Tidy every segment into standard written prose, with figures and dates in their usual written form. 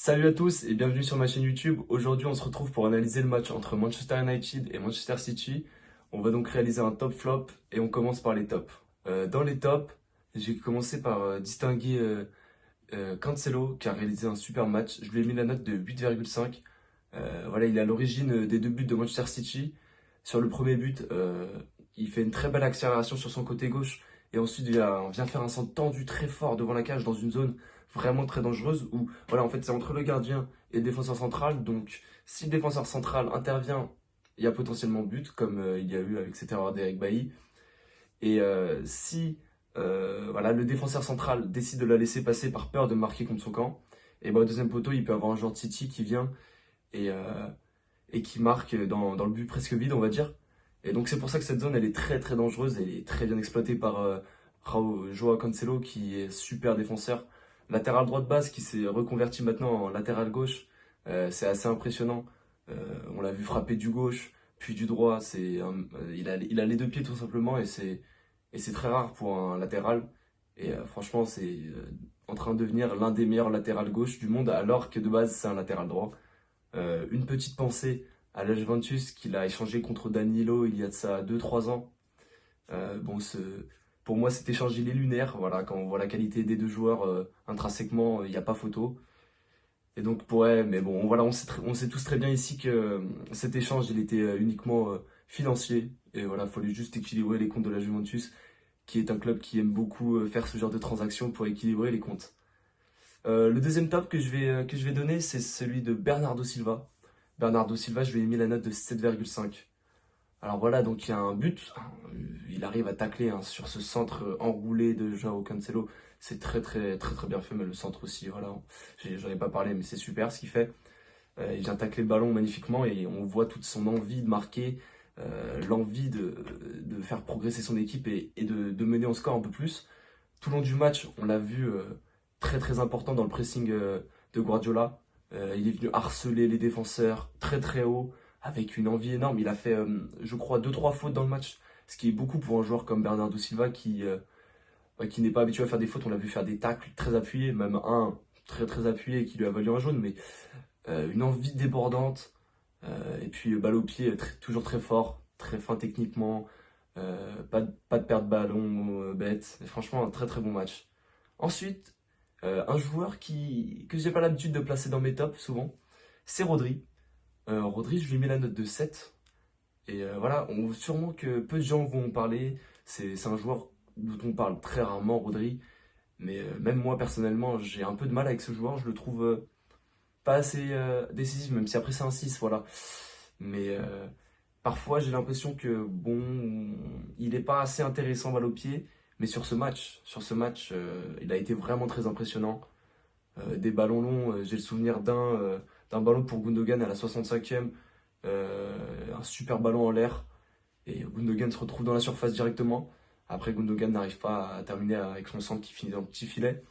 Salut à tous et bienvenue sur ma chaîne YouTube. Aujourd'hui, on se retrouve pour analyser le match entre Manchester United et Manchester City. On va donc réaliser un top flop et on commence par les tops. Dans les tops, j'ai commencé par distinguer Cancelo qui a réalisé un super match. Je lui ai mis la note de 8,5. Voilà, il est à l'origine des deux buts de Manchester City. Sur le premier but, il fait une très belle accélération sur son côté gauche et ensuite vient faire un centre tendu très fort devant la cage dans une zone vraiment très dangereuse où voilà, en fait, c'est entre le gardien et le défenseur central. Donc, si le défenseur central intervient, il y a potentiellement but, comme il y a eu avec cette erreur d'Eric Bailly. Et si voilà, le défenseur central décide de la laisser passer par peur de marquer contre son camp, et ben, au deuxième poteau, il peut avoir un joueur de City qui vient et, euh, et qui marque dans le but presque vide, on va dire. Et donc, c'est pour ça que cette zone, elle est très très dangereuse et elle est très bien exploitée par Joao Cancelo, qui est super défenseur. Latéral droit de base qui s'est reconverti maintenant en latéral gauche. C'est assez impressionnant. On l'a vu frapper du gauche, puis du droit. Il a les deux pieds tout simplement et c'est très rare pour un latéral. Et franchement, c'est en train de devenir l'un des meilleurs latérales gauche du monde alors que de base, c'est un latéral droit. Une petite pensée à la Juventus qu'il a échangé contre Danilo il y a de ça 2 3 ans. Bon, pour moi, cet échange il est lunaire. Voilà, quand on voit la qualité des deux joueurs intrinsèquement, il n'y a pas photo. Et donc, mais bon, voilà, on sait tous très bien ici que cet échange il était uniquement financier. Et voilà, il fallait juste équilibrer les comptes de la Juventus, qui est un club qui aime beaucoup faire ce genre de transactions pour équilibrer les comptes. Le deuxième top que je vais donner, c'est celui de Bernardo Silva. Bernardo Silva, je lui ai mis la note de 7,5. Alors voilà, donc il y a un but. Il arrive à tacler sur ce centre enroulé de Joao Cancelo. C'est très très très très bien fait, mais le centre aussi, voilà. J'en ai pas parlé, mais c'est super ce qu'il fait. Il vient tacler le ballon magnifiquement et on voit toute son envie de marquer, l'envie de faire progresser son équipe et de mener en score un peu plus. Tout le long du match, on l'a vu très très important dans le pressing de Guardiola. Il est venu harceler les défenseurs très très haut avec une envie énorme. Il a fait, je crois, deux trois fautes dans le match, ce qui est beaucoup pour un joueur comme Bernardo Silva qui n'est pas habitué à faire des fautes. On l'a vu faire des tacles très appuyés, même un très très appuyé qui lui a valu un jaune, mais une envie débordante. Et puis balle au pied, toujours très fort, très fin techniquement. Pas de perte de ballon bête. Et franchement, un très très bon match. Ensuite, un joueur que j'ai pas l'habitude de placer dans mes tops souvent, c'est Rodri. Rodri, je lui mets la note de 7. Et voilà, sûrement que peu de gens vont en parler. C'est un joueur dont on parle très rarement, Rodri. Mais même moi, personnellement, j'ai un peu de mal avec ce joueur. Je le trouve pas assez décisif, même si après c'est un 6 voilà. Mais parfois, j'ai l'impression que, bon, il n'est pas assez intéressant balle au pied. Mais sur ce match, il a été vraiment très impressionnant. Des ballons longs, j'ai le souvenir d'un ballon pour Gundogan à la 65e, un super ballon en l'air, et Gundogan se retrouve dans la surface directement. Après, Gundogan n'arrive pas à terminer avec son centre qui finit dans le petit filet,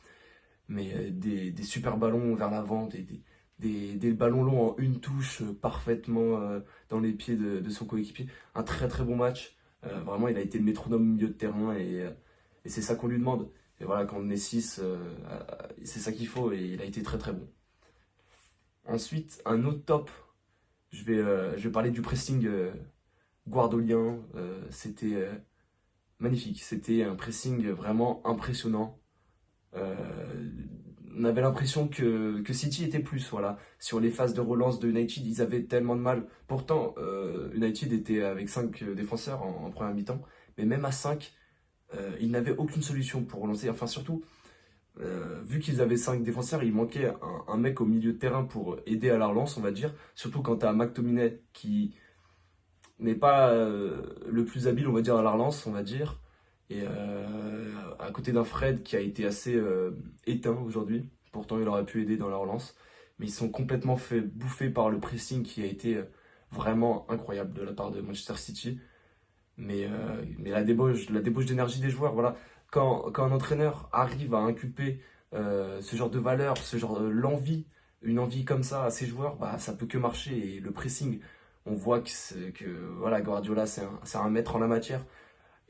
mais des super ballons vers l'avant, des ballons longs en une touche parfaitement dans les pieds de son coéquipier. Un très très bon match. Vraiment, il a été le métronome au milieu de terrain et c'est ça qu'on lui demande. Et voilà, quand on est 6, c'est ça qu'il faut et il a été très très bon. Ensuite, un autre top, je vais parler du pressing guardolien. C'était magnifique, c'était un pressing vraiment impressionnant. Euh, on avait l'impression que City était plus, voilà. Sur les phases de relance de United, ils avaient tellement de mal. Pourtant, United était avec 5 défenseurs en première mi-temps, mais même à 5, ils n'avaient aucune solution pour relancer. Enfin, surtout, vu qu'ils avaient 5 défenseurs, il manquait un mec au milieu de terrain pour aider à la relance, on va dire. Surtout quand tu as McTominay qui n'est pas le plus habile, on va dire, à la relance, on va dire. Et à côté d'un Fred qui a été assez éteint aujourd'hui. Pourtant, il aurait pu aider dans la relance. Mais ils sont complètement fait bouffer par le pressing qui a été vraiment incroyable de la part de Manchester City. Mais la débauche d'énergie des joueurs, voilà. Quand un entraîneur arrive à inculper ce genre de valeur, ce genre une envie comme ça à ses joueurs, bah, ça peut que marcher. Et le pressing, on voit que voilà, Guardiola, c'est un maître en la matière.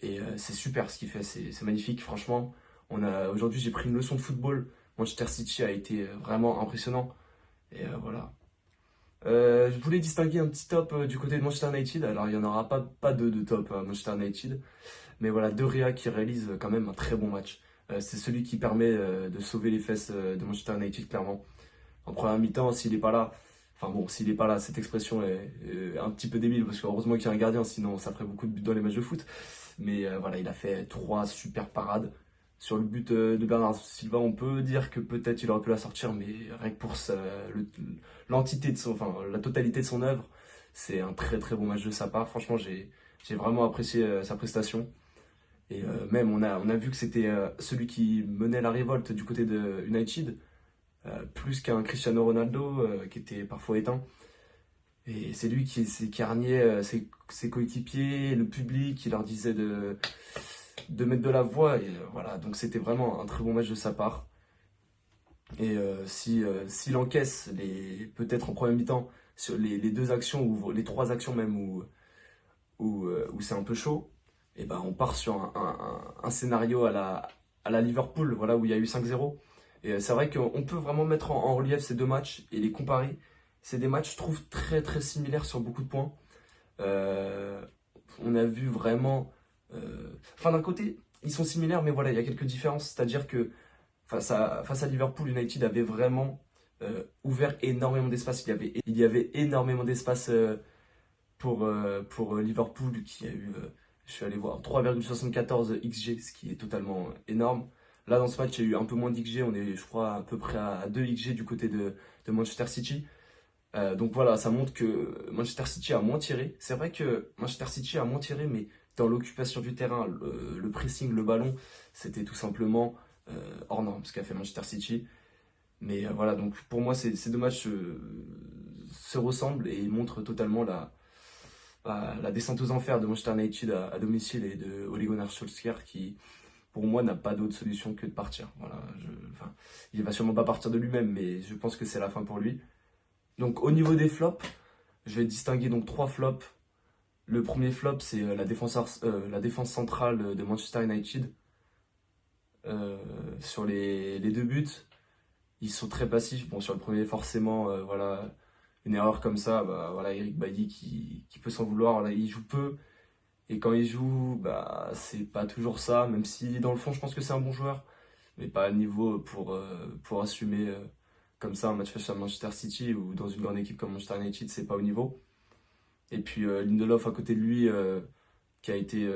Et c'est super ce qu'il fait, c'est magnifique. Franchement, aujourd'hui, j'ai pris une leçon de football. Manchester City a été vraiment impressionnant. Et voilà. Je voulais distinguer un petit top du côté de Manchester United. Alors, il n'y en aura pas de top à Manchester United. Mais voilà, De Gea qui réalise quand même un très bon match. C'est celui qui permet de sauver les fesses de Manchester United, clairement. En première mi-temps, s'il n'est pas là, enfin bon, s'il n'est pas là, cette expression est un petit peu débile, parce qu'heureusement qu'il y a un gardien, sinon ça ferait beaucoup de buts dans les matchs de foot. Mais voilà, il a fait trois super parades. Sur le but de Bernard Silva, on peut dire que peut-être il aurait pu la sortir, mais rien que pour l'entité de son, enfin la totalité de son œuvre, c'est un très très bon match de sa part. Franchement, j'ai vraiment apprécié sa prestation. Et même, on a vu que c'était celui qui menait la révolte du côté de United, plus qu'un Cristiano Ronaldo qui était parfois éteint. Et c'est lui qui hargnait ses coéquipiers, le public, il leur disait de mettre de la voix. Et voilà, donc c'était vraiment un très bon match de sa part. Et s'il encaisse, peut-être en première mi-temps, sur les deux actions, ou les trois actions même, où c'est un peu chaud, et ben on part sur un scénario à la Liverpool, voilà, où il y a eu 5-0. Et c'est vrai qu'on peut vraiment mettre en relief ces deux matchs et les comparer. C'est des matchs, je trouve, très très similaires sur beaucoup de points. Euh, on a vu vraiment. Enfin, d'un côté, ils sont similaires, mais voilà, il y a quelques différences. C'est-à-dire que face à Liverpool, United avait vraiment ouvert énormément d'espace. Il y avait énormément d'espace pour Liverpool qui a eu, je suis allé voir, 3,74 XG, ce qui est totalement énorme. Là, dans ce match, il y a eu un peu moins d'XG. On est, je crois, à peu près à 2 XG du côté de Manchester City. Donc voilà, ça montre que Manchester City a moins tiré. C'est vrai que Manchester City a moins tiré, mais dans l'occupation du terrain, le pressing, le ballon, c'était tout simplement hors norme ce qu'a fait Manchester City. Mais voilà, donc pour moi, ces deux matchs se ressemblent et montrent totalement la descente aux enfers de Manchester United à domicile et de Ole Gunnar Solskjaer qui, pour moi, n'a pas d'autre solution que de partir. Voilà, enfin, il va sûrement pas partir de lui-même, mais je pense que c'est la fin pour lui. Donc au niveau des flops, je vais distinguer donc trois flops. Le premier flop, c'est la défense centrale de Manchester United. Sur les deux buts, ils sont très passifs. Bon, sur le premier, forcément, voilà, une erreur comme ça, bah, voilà, Eric Bailly qui peut s'en vouloir. Là, il joue peu. Et quand il joue, bah, c'est pas toujours ça. Même si, dans le fond, je pense que c'est un bon joueur. Mais pas à niveau pour assumer comme ça un match face à Manchester City ou dans une grande équipe comme Manchester United, c'est pas au niveau. Et puis Lindelof à côté de lui, qui a été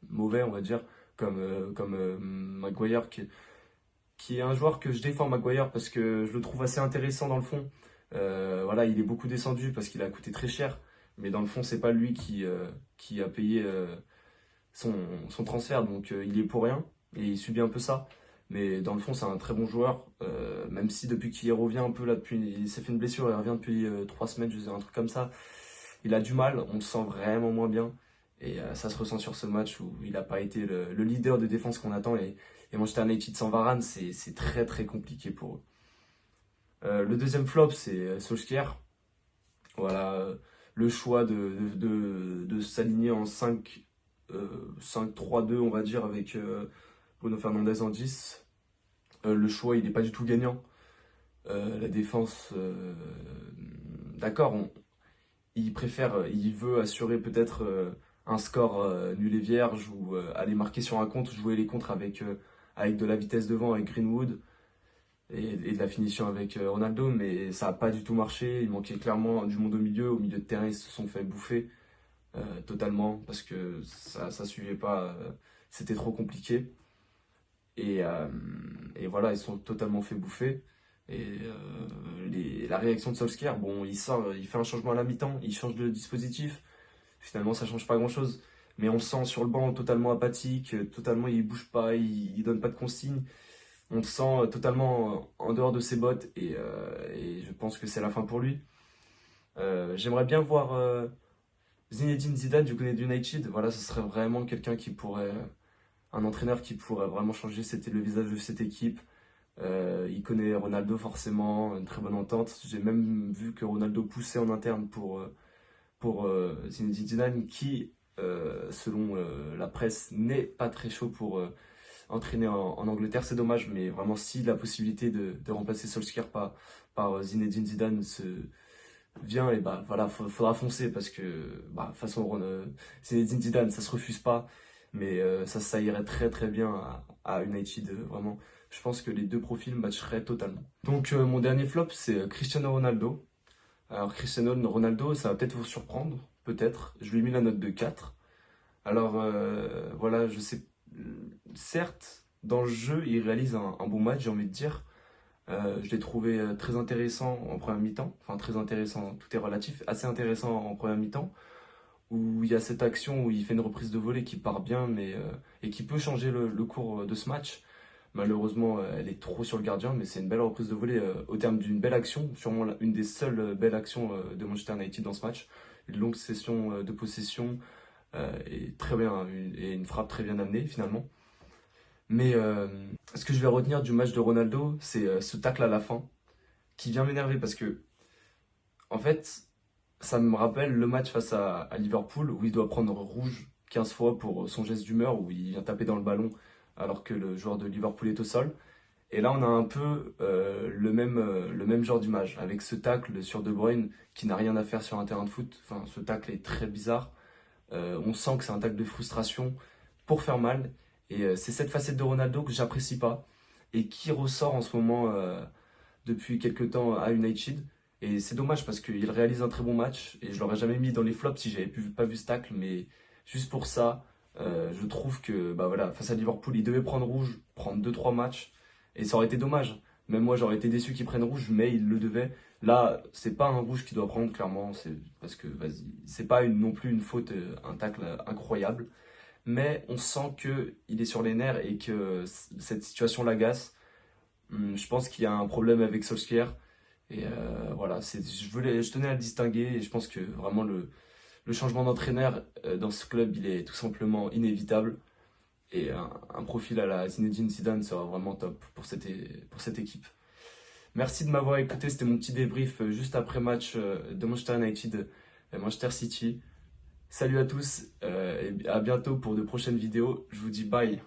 mauvais, on va dire, comme Maguire, qui est un joueur que je défends, Maguire, parce que je le trouve assez intéressant dans le fond. Voilà, il est beaucoup descendu parce qu'il a coûté très cher, mais dans le fond, c'est pas lui qui a payé son, son transfert, donc il est pour rien, et il subit un peu ça. Mais dans le fond, c'est un très bon joueur, même si depuis qu'il revient un peu là, il s'est fait une blessure, il revient depuis 3 semaines, je sais, un truc comme ça. Il a du mal, on le sent vraiment moins bien. Et ça se ressent sur ce match où il n'a pas été le leader de défense qu'on attend. Et Manchester United sans Varane, c'est très très compliqué pour eux. Le deuxième flop, c'est Solskjaer. Voilà, le choix de s'aligner en 5-3-2, on va dire, avec Bruno Fernandes en 10. Le choix, il n'est pas du tout gagnant. La défense, d'accord, il veut assurer peut-être un score nul et vierge ou aller marquer sur un contre, jouer les contres avec de la vitesse devant, avec Greenwood et de la finition avec Ronaldo, mais ça n'a pas du tout marché. Il manquait clairement du monde au milieu. Au milieu de terrain, ils se sont fait bouffer totalement parce que ça suivait pas. C'était trop compliqué. Et, euh, et voilà, ils sont totalement fait bouffer. Et la réaction de Solskjaer, bon, il sort, il fait un changement à la mi-temps, il change de dispositif. Finalement, ça change pas grand-chose. Mais on le sent sur le banc totalement apathique, totalement il bouge pas, il donne pas de consignes. On le sent totalement en dehors de ses bottes et je pense que c'est la fin pour lui. J'aimerais bien voir Zinedine Zidane du côté de United. Voilà, ce serait vraiment quelqu'un qui pourrait, un entraîneur qui pourrait vraiment changer le visage de cette équipe. Il connaît Ronaldo forcément, une très bonne entente. J'ai même vu que Ronaldo poussait en interne pour Zinedine Zidane qui, selon la presse, n'est pas très chaud entraîner en Angleterre. C'est dommage, mais vraiment, si la possibilité de remplacer Solskjaer par Zinedine Zidane vient, et bah voilà, faudra foncer parce que bah, de toute façon, Zinedine Zidane, ça se refuse pas, mais ça irait très très bien à United, vraiment. Je pense que les deux profils matcheraient totalement. Donc, mon dernier flop, c'est Cristiano Ronaldo. Alors, Cristiano Ronaldo, ça va peut-être vous surprendre, peut-être. Je lui ai mis la note de 4. Alors, voilà, je sais. Certes, dans le jeu, il réalise un bon match, j'ai envie de dire. Je l'ai trouvé très intéressant en première mi-temps. Enfin, très intéressant, tout est relatif. Assez intéressant en première mi-temps, où il y a cette action où il fait une reprise de volée qui part bien, et qui peut changer le cours de ce match. Malheureusement, elle est trop sur le gardien, mais c'est une belle reprise de volée au terme d'une belle action, sûrement une des seules belles actions de Manchester United dans ce match. Une longue session de possession et très bien, et une frappe très bien amenée finalement. Mais ce que je vais retenir du match de Ronaldo, c'est ce tacle à la fin qui vient m'énerver parce que, en fait, ça me rappelle le match face à Liverpool où il doit prendre rouge 15 fois pour son geste d'humeur où il vient taper dans le ballon alors que le joueur de Liverpool est au sol. Et là, on a un peu le même genre d'image, avec ce tacle sur De Bruyne qui n'a rien à faire sur un terrain de foot. Enfin, ce tacle est très bizarre. On sent que c'est un tacle de frustration pour faire mal. Et c'est cette facette de Ronaldo que j'apprécie pas et qui ressort en ce moment depuis quelques temps à United. Et c'est dommage parce qu'il réalise un très bon match et je l'aurais jamais mis dans les flops si j'avais pas vu ce tacle. Mais juste pour ça, je trouve que bah voilà, face à Liverpool, il devait prendre rouge, prendre deux trois matchs et ça aurait été dommage. Même moi, j'aurais été déçu qu'il prenne rouge, mais il le devait. Là, c'est pas un rouge qu'il doit prendre, clairement. C'est parce que, vas-y, c'est pas non plus une faute, un tacle incroyable. Mais on sent que il est sur les nerfs et que cette situation l'agace. Je pense qu'il y a un problème avec Solskjaer. Et voilà, je tenais à le distinguer et je pense que vraiment le changement d'entraîneur dans ce club, il est tout simplement inévitable. Et un profil à la Zinedine Zidane sera vraiment top pour cette équipe. Merci de m'avoir écouté, c'était mon petit débrief juste après match de Manchester United et Manchester City. Salut à tous et à bientôt pour de prochaines vidéos. Je vous dis bye.